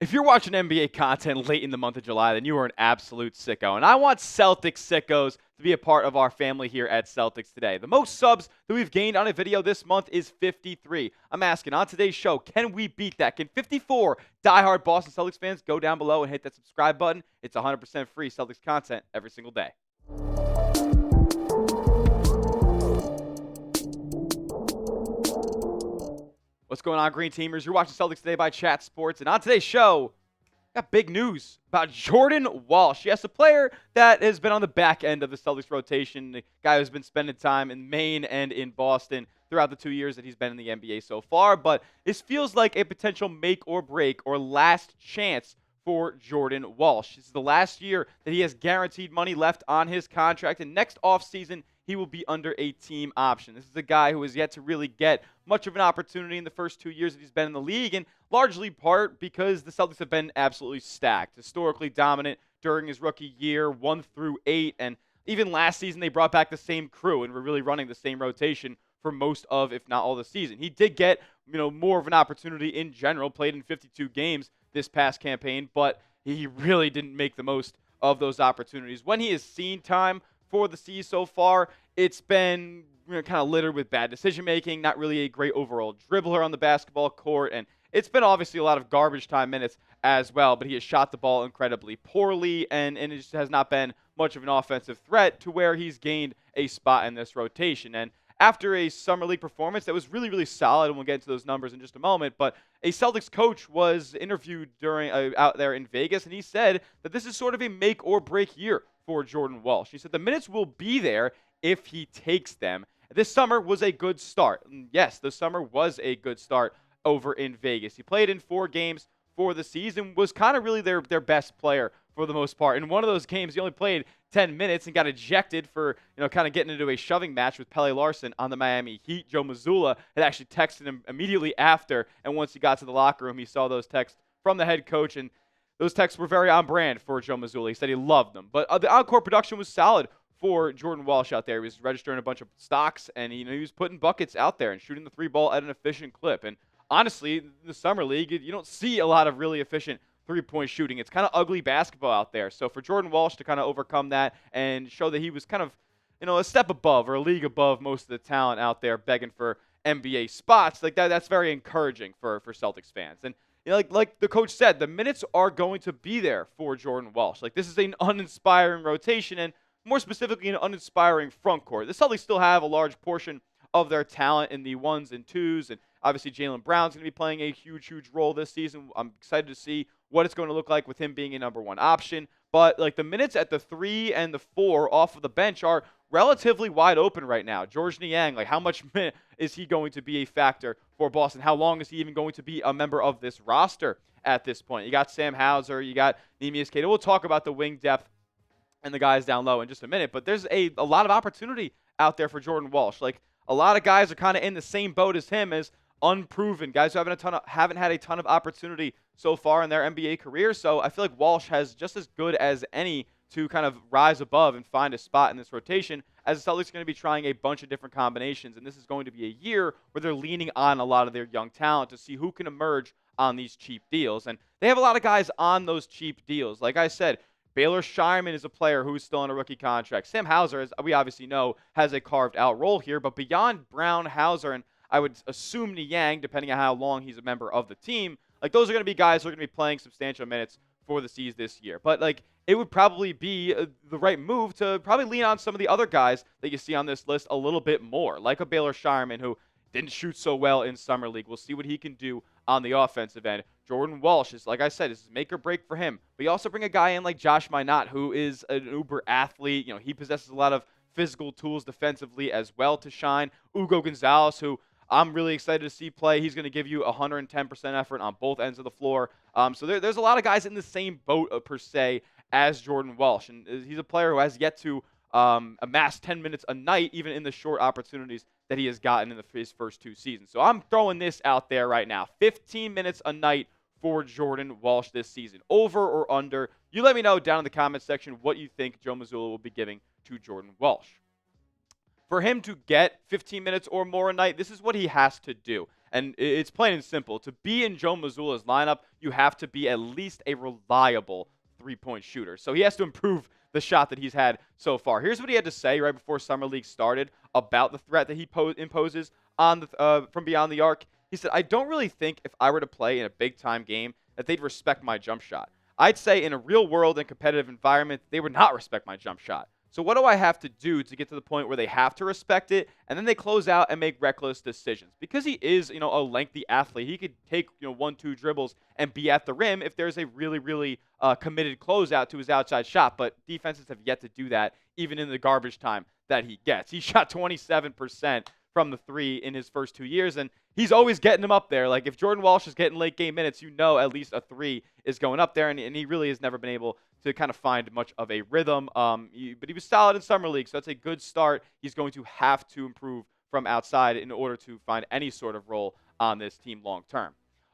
If you're watching NBA content late in the month of July, then you are an absolute sicko. And I want Celtics sickos to be a part of our family here at Celtics Today. The most subs that we've gained on a video this month is 53. I'm asking on today's show, can we beat that? Can 54 diehard Boston Celtics fans go down below and hit that subscribe button? It's 100% free Celtics content every single day. What's going on, Green Teamers? You're watching Celtics Today by Chat Sports, and on today's show, got big news about Jordan Walsh. Yes, a player that has been on the back end of the Celtics rotation, the guy who's been spending time in Maine and in Boston throughout the 2 years that he's been in the NBA so far, but this feels like a potential make or break or last chance for Jordan Walsh. This is the last year that he has guaranteed money left on his contract, and next offseason, he will be under a team option. This is a guy who has yet to really get much of an opportunity in the first 2 years that he's been in the league, and largely part because the Celtics have been absolutely stacked, historically dominant during his rookie year, 1 through 8, and even last season they brought back the same crew and were really running the same rotation for most of, if not all, the season. He did get, more of an opportunity in general, played in 52 games this past campaign, but he really didn't make the most of those opportunities. When he has seen time for the C's so far, it's been kind of littered with bad decision-making, not really a great overall dribbler on the basketball court, and it's been obviously a lot of garbage time minutes as well, but he has shot the ball incredibly poorly, and it just has not been much of an offensive threat to where he's gained a spot in this rotation. And after a summer league performance that was really, really solid, and we'll get into those numbers in just a moment, but a Celtics coach was interviewed during out there in Vegas, and he said that this is sort of a make or break year for Jordan Walsh. He said the minutes will be there if he takes them. This summer was a good start. And yes, the summer was a good start over in Vegas. He played in 4 games for the season, was kind of really their best player for the most part. In one of those games, he only played 10 minutes and got ejected for, kind of getting into a shoving match with Pelle Larsson on the Miami Heat. Joe Mazzulla had actually texted him immediately after, and once he got to the locker room, he saw those texts from the head coach, and those texts were very on brand for Joe Mazzulla. He said he loved them. But the on-court production was solid for Jordan Walsh out there. He was registering a bunch of stocks, and he was putting buckets out there and shooting the 3 ball at an efficient clip. And honestly, in the summer league, you don't see a lot of really efficient 3-point shooting. It's kind of ugly basketball out there. So for Jordan Walsh to kind of overcome that and show that he was kind of, a step above or a league above most of the talent out there begging for NBA spots, like that's very encouraging for Celtics fans. And like the coach said, the minutes are going to be there for Jordan Walsh. Like, this is an uninspiring rotation, and more specifically, an uninspiring front court. The Celtics still have a large portion of their talent in the 1s and 2s, and obviously Jaylen Brown's going to be playing a huge, huge role this season. I'm excited to see what it's going to look like with him being a number 1 option. But the minutes at the 3 and the 4 off of the bench are relatively wide open right now. George Niang, how much minute is he going to be a factor for Boston? How long is he even going to be a member of this roster at this point? You got Sam Hauser, you got Neemias Queta. We'll talk about the wing depth and the guys down low in just a minute, but there's a lot of opportunity out there for Jordan Walsh. A lot of guys are kind of in the same boat as him, as unproven guys who haven't had a ton of opportunity so far in their NBA career. So I feel like Walsh has just as good as any to kind of rise above and find a spot in this rotation, as the Celtics are going to be trying a bunch of different combinations, and this is going to be a year where they're leaning on a lot of their young talent to see who can emerge on these cheap deals. And they have a lot of guys on those cheap deals. Like I said, Baylor Scheierman is a player who's still on a rookie contract. Sam Hauser, as we obviously know, has a carved-out role here, but beyond Brown, Hauser, and I would assume Niang, depending on how long he's a member of the team, those are going to be guys who are going to be playing substantial minutes for the C's this year. But it would probably be the right move to probably lean on some of the other guys that you see on this list a little bit more, like a Baylor Scheierman who didn't shoot so well in summer league. We'll see what he can do on the offensive end. Jordan Walsh is, like I said, this is make or break for him. But you also bring a guy in like Josh Minott, who is an uber athlete. He possesses a lot of physical tools defensively as well to shine. Hugo Gonzalez, who I'm really excited to see play. He's going to give you 110% effort on both ends of the floor. So there's a lot of guys in the same boat, per se, as Jordan Walsh. And he's a player who has yet to amass 10 minutes a night, even in the short opportunities that he has gotten in his first 2 seasons. So I'm throwing this out there right now. 15 minutes a night for Jordan Walsh this season. Over or under? You let me know down in the comment section what you think Joe Mazzulla will be giving to Jordan Walsh. For him to get 15 minutes or more a night, this is what he has to do. And it's plain and simple. To be in Joe Mazzulla's lineup, you have to be at least a reliable three-point shooter. So he has to improve the shot that he's had so far. Here's what he had to say right before Summer League started about the threat that he imposes on from beyond the arc. He said, I don't really think if I were to play in a big-time game that they'd respect my jump shot. I'd say in a real-world and competitive environment, they would not respect my jump shot. So what do I have to do to get to the point where they have to respect it, and then they close out and make reckless decisions? Because he is, a lengthy athlete, he could take, 1-2 dribbles and be at the rim if there's a really, really committed closeout to his outside shot. But defenses have yet to do that, even in the garbage time that he gets. He shot 27% from the three in his first 2 years, and he's always getting them up there. Like, if Jordan Walsh is getting late game minutes, at least a three is going up there, and he really has never been able to kind of find much of a rhythm. But he was solid in Summer League, so that's a good start. He's going to have to improve from outside in order to find any sort of role on this team long term.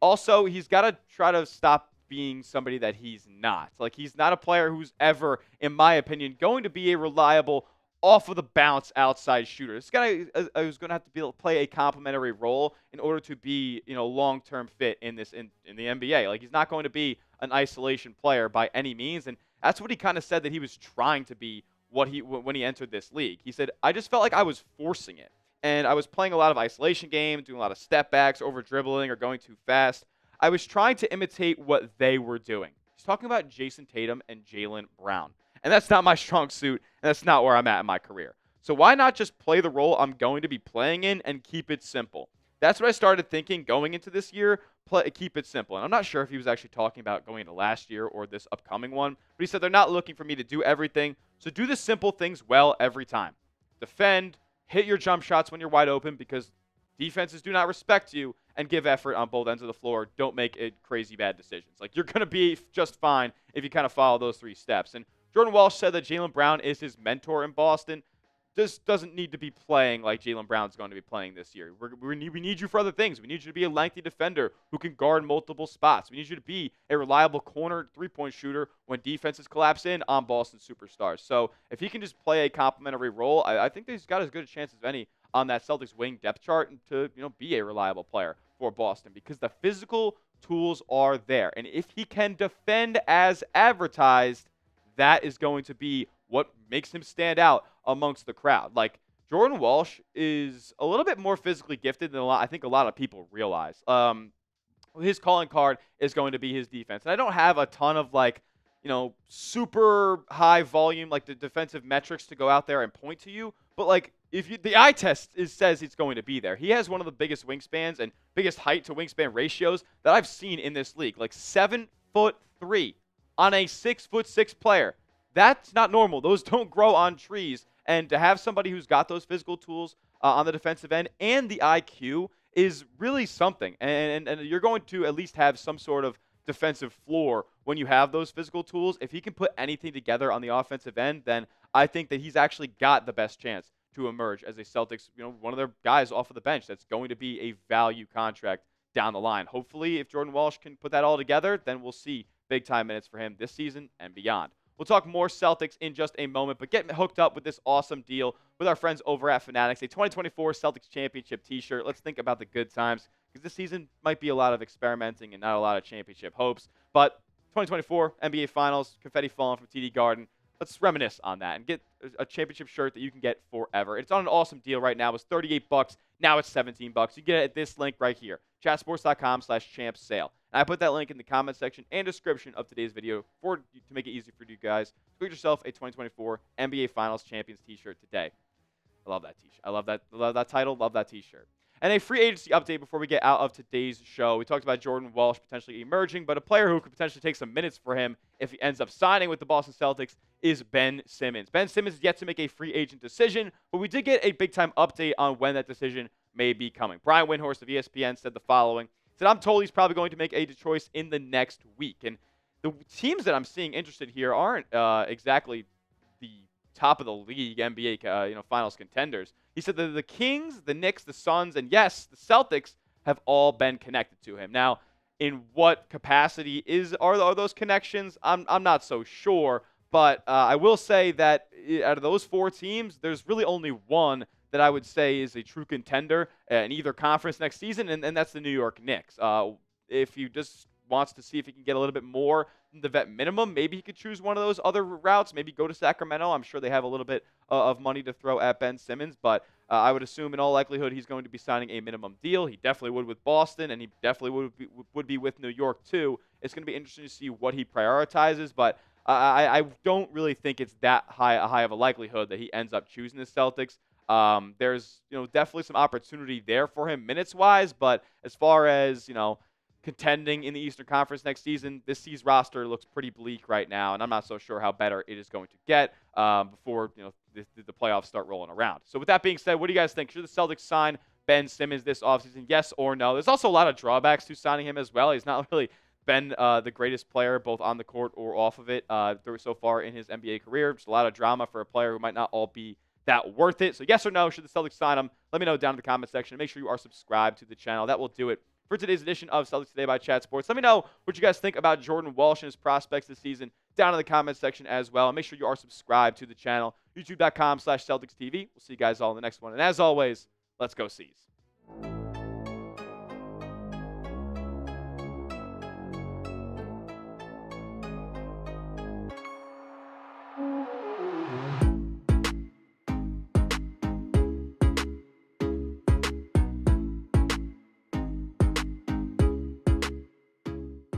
Also, he's got to try to stop being somebody that he's not. Like, he's not a player who's ever, in my opinion, going to be a reliable off of the bounce outside shooter. This guy is going to have to be able to play a complementary role in order to be, long-term fit in the NBA. Like, he's not going to be an isolation player by any means, and that's what he kind of said that he was trying to be when he entered this league. He said, I just felt like I was forcing it, and I was playing a lot of isolation games, doing a lot of step backs, over dribbling, or going too fast. I was trying to imitate what they were doing. He's talking about Jayson Tatum and Jaylen Brown. And that's not my strong suit, and that's not where I'm at in my career. So why not just play the role I'm going to be playing in and keep it simple? That's what I started thinking going into this year, keep it simple. And I'm not sure if he was actually talking about going into last year or this upcoming one, but he said they're not looking for me to do everything, so do the simple things well every time. Defend, hit your jump shots when you're wide open because defenses do not respect you, and give effort on both ends of the floor. Don't make crazy bad decisions. Like, you're going to be just fine if you kind of follow those 3 steps. And Jordan Walsh said that Jaylen Brown is his mentor in Boston. This doesn't need to be playing like Jaylen Brown's going to be playing this year. We need you for other things. We need you to be a lengthy defender who can guard multiple spots. We need you to be a reliable corner three-point shooter when defenses collapse in on Boston superstars. So if he can just play a complementary role, I think that he's got as good a chance as any on that Celtics wing depth chart to be a reliable player for Boston because the physical tools are there. And if he can defend as advertised, that is going to be what makes him stand out amongst the crowd. Like, Jordan Walsh is a little bit more physically gifted than I think a lot of people realize. His calling card is going to be his defense. And I don't have a ton of, super high volume, the defensive metrics to go out there and point to you. But, if the eye test says it's going to be there. He has one of the biggest wingspans and biggest height to wingspan ratios that I've seen in this league. 7'3" on a 6'6" player. That's not normal. Those don't grow on trees. And to have somebody who's got those physical tools on the defensive end and the IQ is really something. And you're going to at least have some sort of defensive floor when you have those physical tools. If he can put anything together on the offensive end, then I think that he's actually got the best chance to emerge as a Celtics, one of their guys off of the bench that's going to be a value contract down the line. Hopefully, if Jordan Walsh can put that all together, then we'll see big-time minutes for him this season and beyond. We'll talk more Celtics in just a moment, but get hooked up with this awesome deal with our friends over at Fanatics, a 2024 Celtics Championship t-shirt. Let's think about the good times because this season might be a lot of experimenting and not a lot of championship hopes. But 2024 NBA Finals, confetti falling from TD Garden. Let's reminisce on that and get a championship shirt that you can get forever. It's on an awesome deal right now. It's $38. Now it's $17. You get it at this link right here, chatsports.com/champsale. And I put that link in the comment section and description of today's video to make it easy for you guys. Go get yourself a 2024 NBA Finals Champions t-shirt today. I love that t-shirt. I love that title. Love that t-shirt. And a free agency update before we get out of today's show. We talked about Jordan Walsh potentially emerging, but a player who could potentially take some minutes for him if he ends up signing with the Boston Celtics is Ben Simmons. Ben Simmons is yet to make a free agent decision, but we did get a big-time update on when that decision may be coming. Brian Windhorst of ESPN said the following. He said, I'm told he's probably going to make a choice in the next week. And the teams that I'm seeing interested here aren't exactly the top of the league NBA finals contenders. He said that the Kings, the Knicks, the Suns, and yes, the Celtics have all been connected to him. Now, in what capacity are those connections? I'm not so sure, but I will say that out of those 4 teams, there's really only one that I would say is a true contender in either conference next season, and that's the New York Knicks. If he just wants to see if he can get a little bit more than the vet minimum, maybe he could choose one of those other routes, maybe go to Sacramento. I'm sure they have a little bit of money to throw at Ben Simmons, but I would assume in all likelihood he's going to be signing a minimum deal. He definitely would with Boston, and he definitely would be with New York too. It's going to be interesting to see what he prioritizes, but I don't really think it's that high of a likelihood that he ends up choosing the Celtics. There's definitely some opportunity there for him minutes wise, but as far as contending in the Eastern Conference next season, this season's roster looks pretty bleak right now, and I'm not so sure how better it is going to get before the playoffs start rolling around. So with that being said, what do you guys think? Should the Celtics sign Ben Simmons this offseason? Yes or no? There's also a lot of drawbacks to signing him as well. He's not really been the greatest player both on the court or off of it so far in his NBA career. Just a lot of drama for a player who might not all be that worth it. So yes or no, should the Celtics sign him? Let me know down in the comment section. Make sure you are subscribed to the channel. That will do it for today's edition of Celtics Today by Chat Sports. Let me know what you guys think about Jordan Walsh and his prospects this season down in the comment section as well. And make sure you are subscribed to the channel, youtube.com/CelticsTV. We'll see you guys all in the next one. And as always, let's go C's.